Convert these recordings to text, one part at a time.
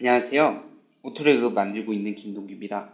안녕하세요. 오토레그 만들고 있는 김동규입니다.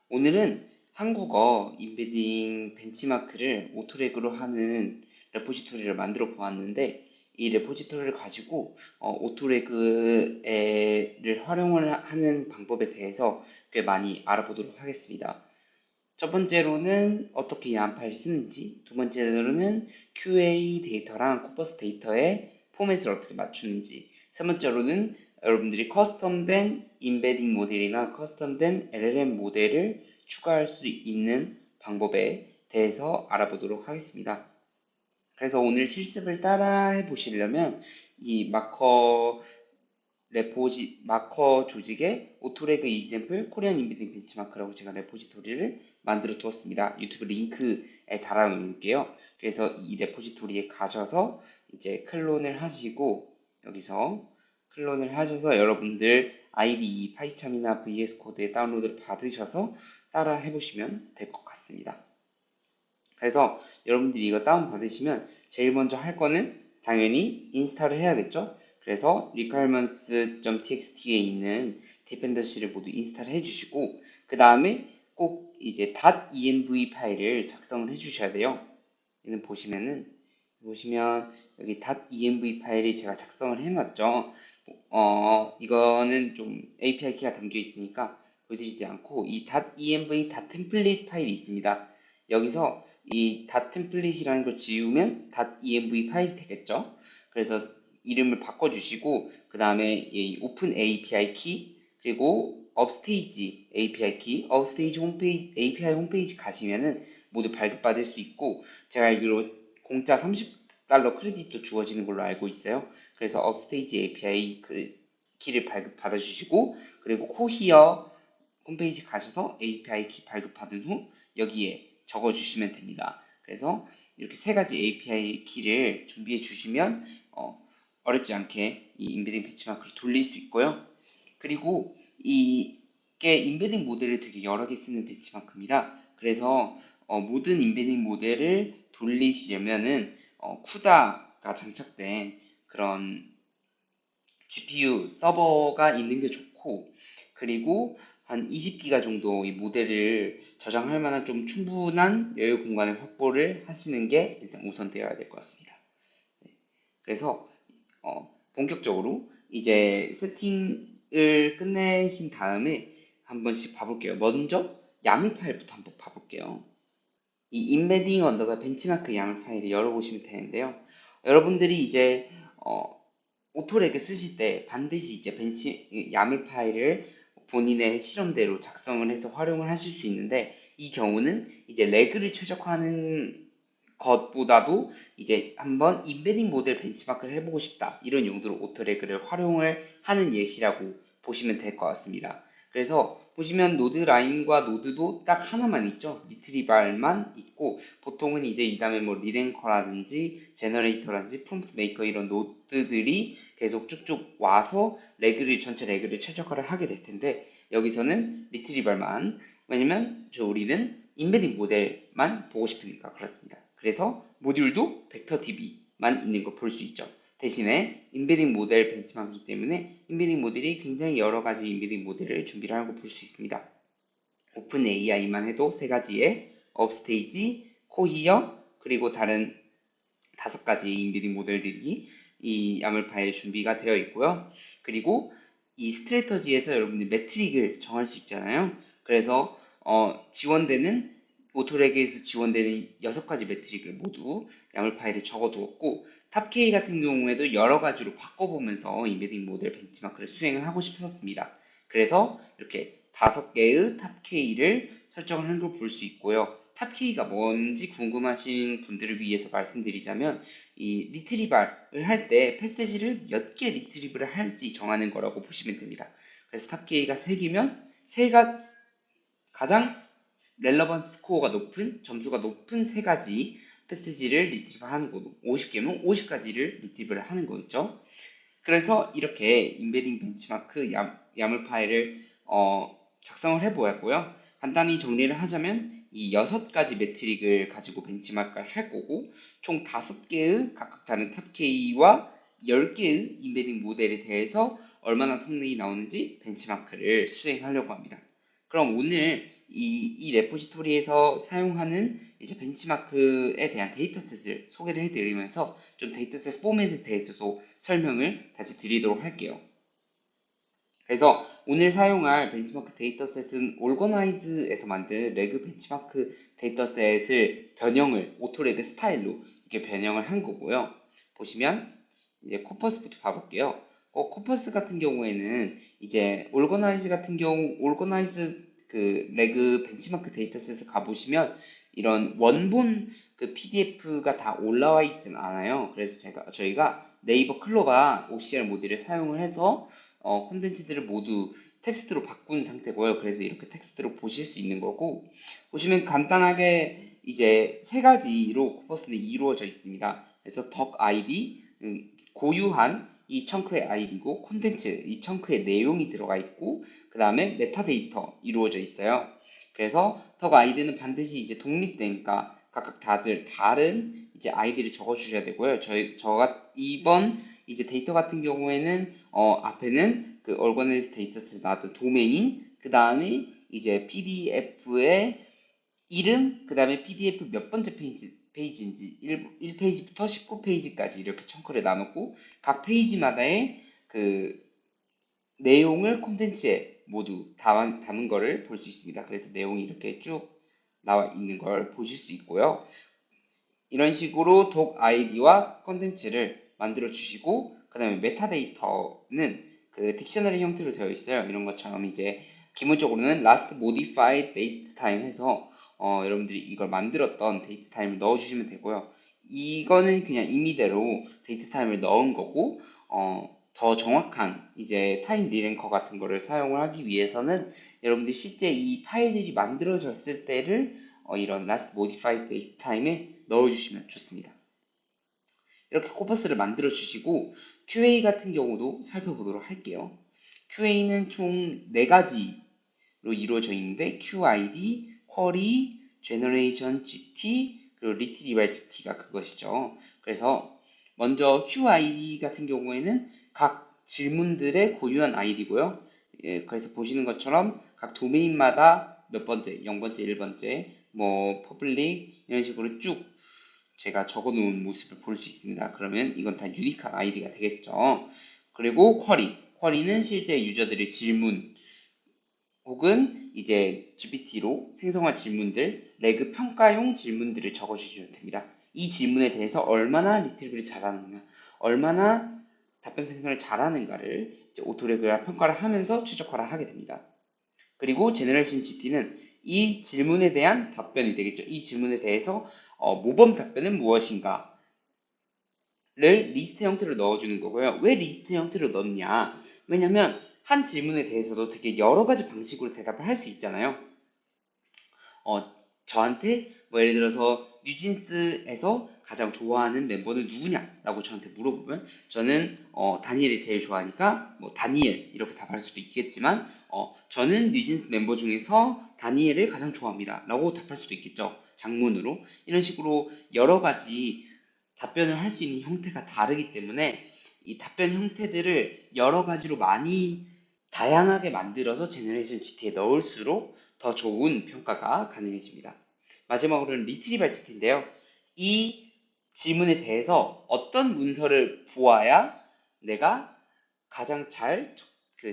오늘은 한국어 임베딩 벤치마크를 오토레그로 하는 레포지토리를 만들어 보았는데, 이 레포지토리를 가지고 오토레그를 활용을 하는 방법에 대해서 꽤 많이 알아보도록 하겠습니다. 첫 번째로는 어떻게 야한 파일을 쓰는지, 두 번째로는 QA 데이터랑 코퍼스 데이터의 포맷을 어떻게 맞추는지, 세 번째로는 여러분들이 커스텀된 임베딩 모델이나 커스텀된 LLM 모델을 추가할 수 있는 방법에 대해서 알아보도록 하겠습니다. 그래서 오늘 실습을 따라 해보시려면 이 마커 조직의 오토레그 이젠플 코리안 인비딩 벤치마크라고 제가 레포지토리를 만들어 두었습니다. 유튜브 링크에 달아 놓을게요. 그래서 이 레포지토리에 가셔서 이제 클론을 하시고, 여기서 클론을 하셔서 여러분들 IDE 파이참이나 VS 코드에 다운로드를 받으셔서 따라 해보시면 될 것 같습니다. 그래서 여러분들이 이거 다운 받으시면 제일 먼저 할 거는 당연히 인스탈을 해야겠죠. 그래서 requirements.txt에 있는 디펜던시를 모두 인스탈 해주시고, 그 다음에 꼭 이제 .env 파일을 작성을 해주셔야 돼요. 얘는 보시면 여기 .env 파일이 제가 작성을 해놨죠. 이거는 좀 API 키가 담겨 있으니까 보여드리지 않고, 이 .env .template 파일이 있습니다. 여기서 이 .template이라는 걸 지우면 .env 파일이 되겠죠. 그래서 이름을 바꿔주시고, 그 다음에 이 오픈 API 키, 그리고 업스테이지 API 키, 업스테이지 홈페이지, API 홈페이지 가시면은 모두 발급받을 수 있고, 제가 알기로 공짜 $30 크레딧도 주어지는 걸로 알고 있어요. 그래서 업스테이지 API 키를 발급받아 주시고, 그리고 코히어 홈페이지 가셔서 API 키 발급받은 후 여기에 적어 주시면 됩니다. 그래서 이렇게 세 가지 API 키를 준비해 주시면 어렵지 않게 이 인베딩 배치마크를 돌릴 수 있고요. 그리고 이게 인베딩 모델을 되게 여러 개 쓰는 배치마크입니다. 그래서 모든 인베딩 모델을 돌리시려면은 쿠다가 장착된 그런 GPU 서버가 있는 게 좋고, 그리고 한 20기가 정도 이 모델을 저장할 만한 좀 충분한 여유 공간을 확보를 하시는 게 일단 우선되어야 될 것 같습니다. 그래서 본격적으로 이제 세팅을 끝내신 다음에 한 번씩 봐볼게요. 먼저 야물 파일부터 한번 봐볼게요. 이 인베딩 언더바 벤치마크 야물 파일을 열어보시면 되는데요. 여러분들이 이제 오토렉을 쓰실 때 반드시 이제 야물 파일을 본인의 실험대로 작성을 해서 활용을 하실 수 있는데, 이 경우는 이제 레그를 최적화하는 것보다도 이제 한번 인베딩 모델 벤치마크를 해보고 싶다, 이런 용도로 오토레그를 활용을 하는 예시라고 보시면 될 것 같습니다. 그래서 보시면 노드 라인과 노드도 딱 하나만 있죠. 리트리발만 있고, 보통은 이제 이 다음에 뭐 리랭커라든지 제너레이터라든지 품스 메이커 이런 노드들이 계속 쭉쭉 와서 전체 레그를 최적화를 하게 될 텐데, 여기서는 리트리발만, 왜냐면 우리는 인베딩 모델만 보고 싶으니까 그렇습니다. 그래서 모듈도 벡터DB만 있는 거 볼 수 있죠. 대신에 인베딩 모델 벤치마크이기 때문에 인베딩 모델이 굉장히 여러 가지 인베딩 모델을 준비를 하는 거 볼 수 있습니다. 오픈 AI만 해도 세 가지의 업스테이지, 코히어, 그리고 다른 5가지 인베딩 모델들이 이 야물 파일에 준비가 되어 있고요. 그리고 이 스트래터지에서 여러분들 매트릭을 정할 수 있잖아요. 그래서 지원되는 오토레그에서 지원되는 6가지 매트릭을 모두 야물 파일에 적어두었고, 탑K 같은 경우에도 여러 가지로 바꿔보면서 인베딩 모델 벤치마크를 수행을 하고 싶었습니다. 그래서 이렇게 5개의 탑K를 설정을 하는 걸 볼 수 있고요. 탑K가 뭔지 궁금하신 분들을 위해서 말씀드리자면, 이 리트리발을 할 때 패세지를 몇 개 리트리브를 할지 정하는 거라고 보시면 됩니다. 그래서 탑K가 3개면 가장 렐러번스 스코어가 높은, 점수가 높은 3가지 패세지를 리트리브 하는 거고, 50개면 50가지를 리트리브를 하는 거겠죠. 그래서 이렇게 인베딩 벤치마크 야물 파일을 작성을 해보았고요. 간단히 정리를 하자면 이 6가지 매트릭을 가지고 벤치마크를 할 거고, 총 5개의 각각 다른 탑K와 10개의 인베딩 모델에 대해서 얼마나 성능이 나오는지 벤치마크를 수행하려고 합니다. 그럼 오늘 이 레포지토리에서 사용하는 이제 벤치마크에 대한 데이터셋을 소개를 해드리면서 좀 데이터셋 포맷에 대해서도 설명을 다시 드리도록 할게요. 그래서 오늘 사용할 벤치마크 데이터셋은 올거나이즈에서 만든 레그 벤치마크 데이터셋을 변형을 오토레그 스타일로 이렇게 변형을 한 거고요. 보시면 이제 코퍼스부터 봐볼게요. 코퍼스 같은 경우에는 이제 올거나이즈 그 레그 벤치마크 데이터셋을 가보시면 이런 원본 그 PDF가 다 올라와 있진 않아요. 그래서 저희가 네이버 클로바 OCR 모듈을 사용을 해서 콘텐츠들을 모두 텍스트로 바꾼 상태고요. 그래서 이렇게 텍스트로 보실 수 있는 거고, 보시면 간단하게 이제 세 가지로 코퍼스는 이루어져 있습니다. 그래서 덕 아이디, 고유한 이 청크의 아이디고, 콘텐츠, 이 청크의 내용이 들어가 있고, 그 다음에 메타데이터 이루어져 있어요. 그래서 덕 아이디는 반드시 이제 독립되니까 각각 다들 다른 이제 아이디를 적어 주셔야 되고요. 저가 이번 이제 데이터 같은 경우에는 앞에는 그 얼거나이즈 데이터셋에 나왔던 도메인, 그 다음에 이제 PDF의 이름, 그 다음에 PDF 몇 번째 페이지인지 1페이지부터 19페이지까지 이렇게 청크를 나눴고 각 페이지마다의 그 내용을 콘텐츠에 모두 담은 거를 볼 수 있습니다. 그래서 내용이 이렇게 쭉 나와 있는 걸 보실 수 있고요. 이런 식으로 독 아이디와 콘텐츠를 만들어 주시고, 그 다음에 메타데이터는 그 딕셔너리 형태로 되어 있어요. 이런 것처럼 이제 기본적으로는 last modified date time 해서 여러분들이 이걸 만들었던 데이트 타임을 넣어 주시면 되고요. 이거는 그냥 임의대로 데이트 타임을 넣은 거고, 더 정확한 이제 타임 리랭커 같은 거를 사용을 하기 위해서는 여러분들이 실제 이 파일들이 만들어졌을 때를 이런 last modified date time에 넣어주시면 좋습니다. 이렇게 코퍼스를 만들어 주시고 QA 같은 경우도 살펴보도록 할게요. QA는 총 4가지로 이루어져 있는데 QID, Query, Generation GT, 그리고 Retrieval GT가 그것이죠. 그래서 먼저 QID 같은 경우에는 각 질문들의 고유한 아이디고요. 그래서 보시는 것처럼 각 도메인마다 몇 번째, 0번째, 1번째, 뭐 퍼블릭 이런 식으로 쭉 제가 적어놓은 모습을 볼 수 있습니다. 그러면 이건 다 유니크한 아이디가 되겠죠. 그리고 쿼리는 실제 유저들의 질문 혹은 이제 GPT로 생성한 질문들, 레그 평가용 질문들을 적어주시면 됩니다. 이 질문에 대해서 얼마나 리트리브를 잘하느냐, 얼마나 답변 생성을 잘하는가를 이제 오토레그가 평가를 하면서 최적화를 하게 됩니다. 그리고 제너레이션 GT는 이 질문에 대한 답변이 되겠죠. 이 질문에 대해서 모범 답변은 무엇인가를 리스트 형태로 넣어주는 거고요. 왜 리스트 형태로 넣냐? 왜냐면 한 질문에 대해서도 되게 여러 가지 방식으로 대답을 할 수 있잖아요. 저한테 뭐 예를 들어서 뉴진스에서 가장 좋아하는 멤버는 누구냐라고 저한테 물어보면 저는 다니엘이 제일 좋아하니까 뭐 다니엘 이렇게 답할 수도 있겠지만 저는 뉴진스 멤버 중에서 다니엘을 가장 좋아합니다 라고 답할 수도 있겠죠. 장문으로 이런 식으로 여러 가지 답변을 할 수 있는 형태가 다르기 때문에 이 답변 형태들을 여러 가지로 많이 다양하게 만들어서 제너레이션 GT에 넣을수록 더 좋은 평가가 가능해집니다. 마지막으로는 리트리발 GT인데요. 이 질문에 대해서 어떤 문서를 보아야 내가 가장 잘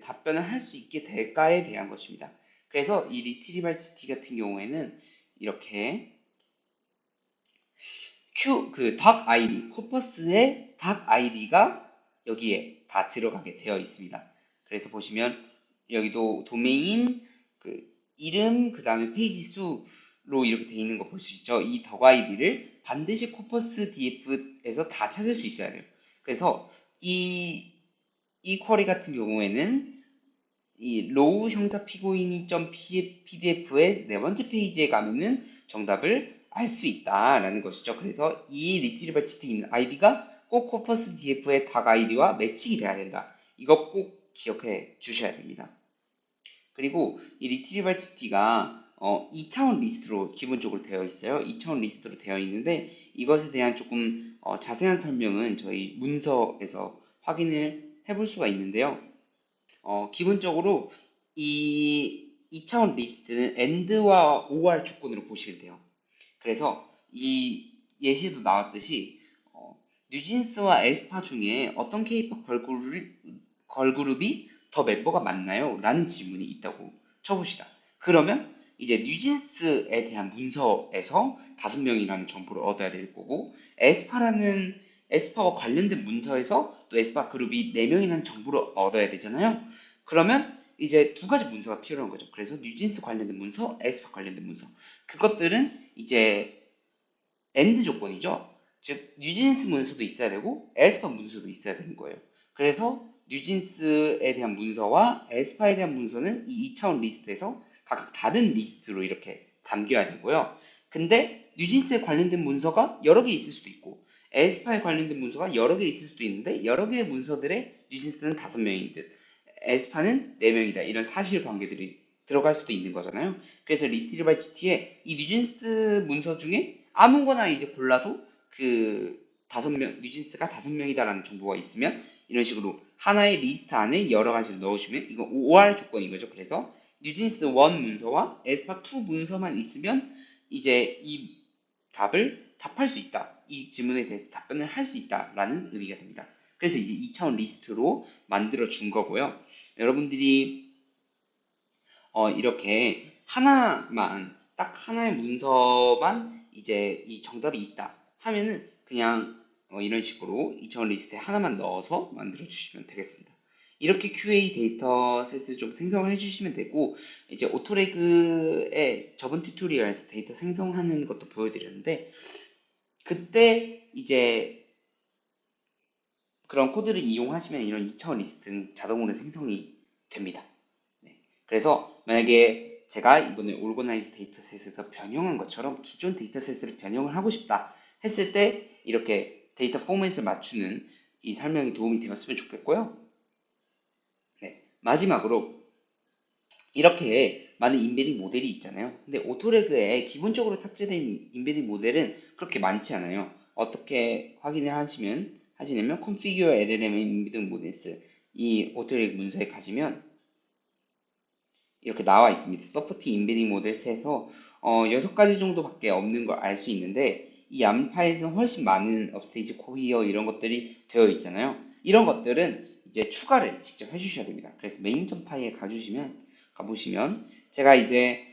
답변을 할 수 있게 될까에 대한 것입니다. 그래서 이 리트리발 GT 같은 경우에는 이렇게 닥 아이디, 코퍼스의 닥 아이디가 여기에 다 들어가게 되어 있습니다. 그래서 보시면 여기도 도메인, 이름, 그 다음에 페이지 수로 이렇게 되어 있는 거 볼 수 있죠. 이 덕 아이디를 반드시 코퍼스 DF에서 다 찾을 수 있어야 돼요. 그래서 이 쿼리 같은 경우에는 이 로우 형사 피고인이 .pdf의 네 번째 페이지에 가면은 정답을 알 수 있다라는 것이죠. 그래서 이 리트리버 치트에 있는 아이디가 꼭 코퍼스 df의 닥 아이디와 매칭이 돼야 된다. 이거 꼭 기억해 주셔야 됩니다. 그리고 이 리트리버 치트가 2차원 리스트로 기본적으로 되어 있어요. 2차원 리스트로 되어 있는데 이것에 대한 조금 자세한 설명은 저희 문서에서 확인을 해볼 수가 있는데요. 기본적으로 이 2차원 리스트는 AND와 OR 조건으로 보시면 돼요. 그래서 이 예시에도 나왔듯이 뉴진스와 에스파 중에 어떤 케이팝 걸그룹이 더 멤버가 많나요? 라는 질문이 있다고 쳐봅시다. 그러면 이제 뉴진스에 대한 문서에서 5명이라는 정보를 얻어야 될 거고 에스파와 관련된 문서에서 또 에스파 그룹이 4명이라는 정보를 얻어야 되잖아요. 그러면 이제 두 가지 문서가 필요한 거죠. 그래서 뉴진스 관련된 문서, 에스파 관련된 문서. 그것들은 이제 엔드 조건이죠. 즉 뉴진스 문서도 있어야 되고 에스파 문서도 있어야 되는 거예요. 그래서 뉴진스에 대한 문서와 에스파에 대한 문서는 이 2차원 리스트에서 각각 다른 리스트로 이렇게 담겨야 되고요. 근데 뉴진스에 관련된 문서가 여러 개 있을 수도 있고 에스파에 관련된 문서가 여러 개 있을 수도 있는데 여러 개의 문서들의 뉴진스는 5명인 듯 에스파는 4명이다. 이런 사실관계들이 들어갈 수도 있는 거잖아요. 그래서 리트리바이치티에 이 뉴진스 문서 중에 아무거나 이제 골라도 그 5명, 뉴진스가 5명이다라는 정보가 있으면 이런 식으로 하나의 리스트 안에 여러 가지를 넣으시면 이거 OR 조건인 거죠. 그래서 뉴진스 1 문서와 에스파 2 문서만 있으면 이제 이 답을 답할 수 있다. 이 질문에 대해서 답변을 할 수 있다라는 의미가 됩니다. 그래서 이제 2차원 리스트로 만들어 준 거고요. 여러분들이 이렇게 하나만 딱 하나의 문서만 이제 이 정답이 있다 하면은 그냥 이런 식으로 2차원 리스트에 하나만 넣어서 만들어 주시면 되겠습니다. 이렇게 QA 데이터셋을 좀 생성을 해주시면 되고 이제 오토레그의 저번 튜토리얼에서 데이터 생성하는 것도 보여드렸는데 그때 이제 그런 코드를 이용하시면 이런 2차원 리스트는 자동으로 생성이 됩니다. 네. 그래서 만약에 제가 이번에 올거나이즈 데이터셋에서 변형한 것처럼 기존 데이터셋을 변형을 하고 싶다 했을 때 이렇게 데이터 포맷을 맞추는 이 설명이 도움이 되었으면 좋겠고요. 네. 마지막으로 이렇게 많은 인베딩 모델이 있잖아요. 근데 오토레그에 기본적으로 탑재된 인베딩 모델은 그렇게 많지 않아요. 어떻게 확인을 하시냐면 configure LLM embedding models 이 오토레그 문서에 가시면 이렇게 나와 있습니다. 서포팅 인베딩 모델스에서 6가지 정도밖에 없는 걸 알 수 있는데 이 양 파일에서는 훨씬 많은 업스테이지 코히어 이런 것들이 되어 있잖아요. 이런 것들은 이제 추가를 직접 해주셔야 됩니다. 그래서 메인.점 파일에 가보시면 제가 이제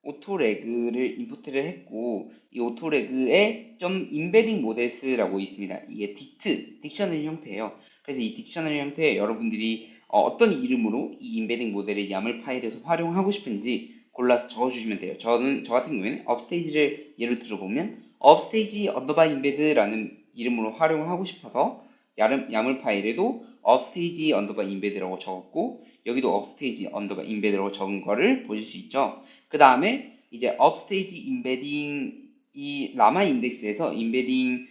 오토레그를 임포트를 했고 이 오토레그에 좀 인베딩 모델스라고 있습니다. 이게 딕셔너리 형태예요. 그래서 이 딕셔너리 형태에 여러분들이 어떤 이름으로 이 인베딩 모델을 YAML 파일에서 활용하고 싶은지 골라서 적어주시면 돼요. 저 같은 경우에는 업스테이지를 예를 들어보면 업스테이지 언더바 인베드라는 이름으로 활용을 하고 싶어서 YAML 파일에도 업스테이지 언더바 인베드라고 적었고 여기도 업스테이지 언더바 인베드라고 적은 거를 보실 수 있죠. 그 다음에 이제 업스테이지 인베딩 이 라마 인덱스에서 인베딩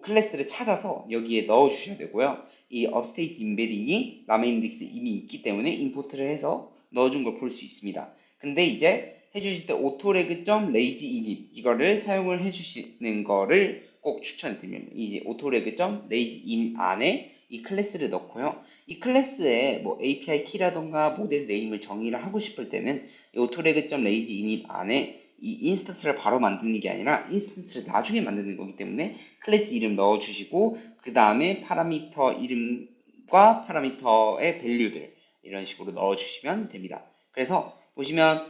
클래스를 찾아서 여기에 넣어 주셔야 되고요. 이 업스테이트 인베딩이 라마 인덱스에 이미 있기 때문에 임포트를 해서 넣어준 걸 볼 수 있습니다. 근데 이제 해주실 때 autoreg.lazyinit 이거를 사용을 해주시는 거를 꼭 추천드립니다. 이 autoreg.lazyinit 안에 이 클래스를 넣고요. 이 클래스에 뭐 API 키라던가 모델 네임을 정의를 하고 싶을 때는 이 autoreg.lazyinit 안에 이 인스턴스를 바로 만드는 게 아니라 인스턴스를 나중에 만드는 거기 때문에 클래스 이름 넣어주시고 그 다음에 파라미터 이름과 파라미터의 밸류들 이런 식으로 넣어주시면 됩니다. 그래서 보시면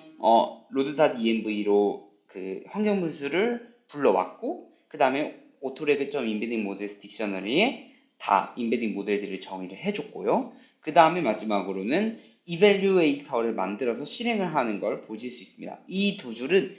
load.env로 그 환경 분수를 불러왔고 그 다음에 autoreg.embedding models 딕셔너리에 다 인베딩 모델들을 정의를 해줬고요. 그 다음에 마지막으로는 이밸류에이터를 만들어서 실행을 하는 걸 보실 수 있습니다. 이 두 줄은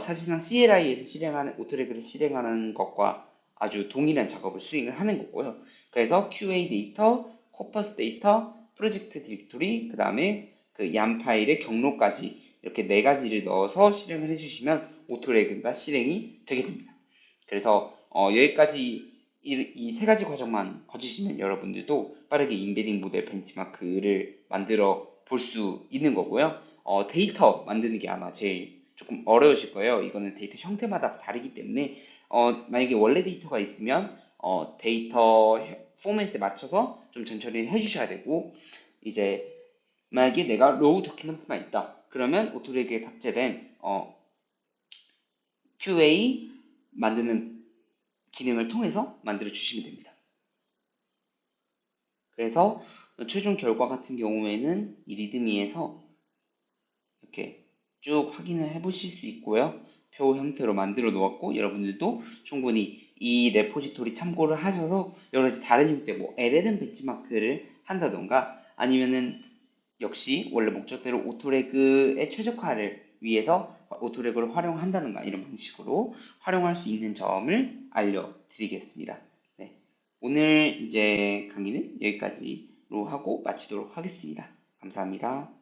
사실상 CLI에서 실행하는 오토레그를 실행하는 것과 아주 동일한 작업을 수행을 하는 거고요. 그래서 QA 데이터, 코퍼스 데이터, 프로젝트 디렉토리, 그 다음에 그 YAM 파일의 경로까지 이렇게 4가지를 넣어서 실행을 해주시면 오토레그가 실행이 되게 됩니다. 그래서 여기까지 이 3가지 과정만 거치시면 여러분들도 빠르게 인베딩 모델 벤치마크를 만들어 볼 수 있는 거고요. 데이터 만드는 게 아마 제일 조금 어려우실 거예요. 이거는 데이터 형태마다 다르기 때문에 만약에 원래 데이터가 있으면 데이터 포맷에 맞춰서 좀 천천히 해주셔야 되고, 이제 만약에 내가 로우 도큐멘트만 있다. 그러면 오토레그에 탑재된 QA 만드는 기능을 통해서 만들어 주시면 됩니다. 그래서 최종 결과 같은 경우에는 이 리드미에서 이렇게 쭉 확인을 해 보실 수 있고요. 표 형태로 만들어 놓았고, 여러분들도 충분히 이 레포지토리 참고를 하셔서 여러 가지 다른 형태, 뭐 LLM 벤치마크를 한다던가, 아니면은 역시 원래 목적대로 오토레그의 최적화를 위해서 오토레그를 활용한다든가 이런 방식으로 활용할 수 있는 점을 알려드리겠습니다. 네. 오늘 이제 강의는 여기까지로 하고 마치도록 하겠습니다. 감사합니다.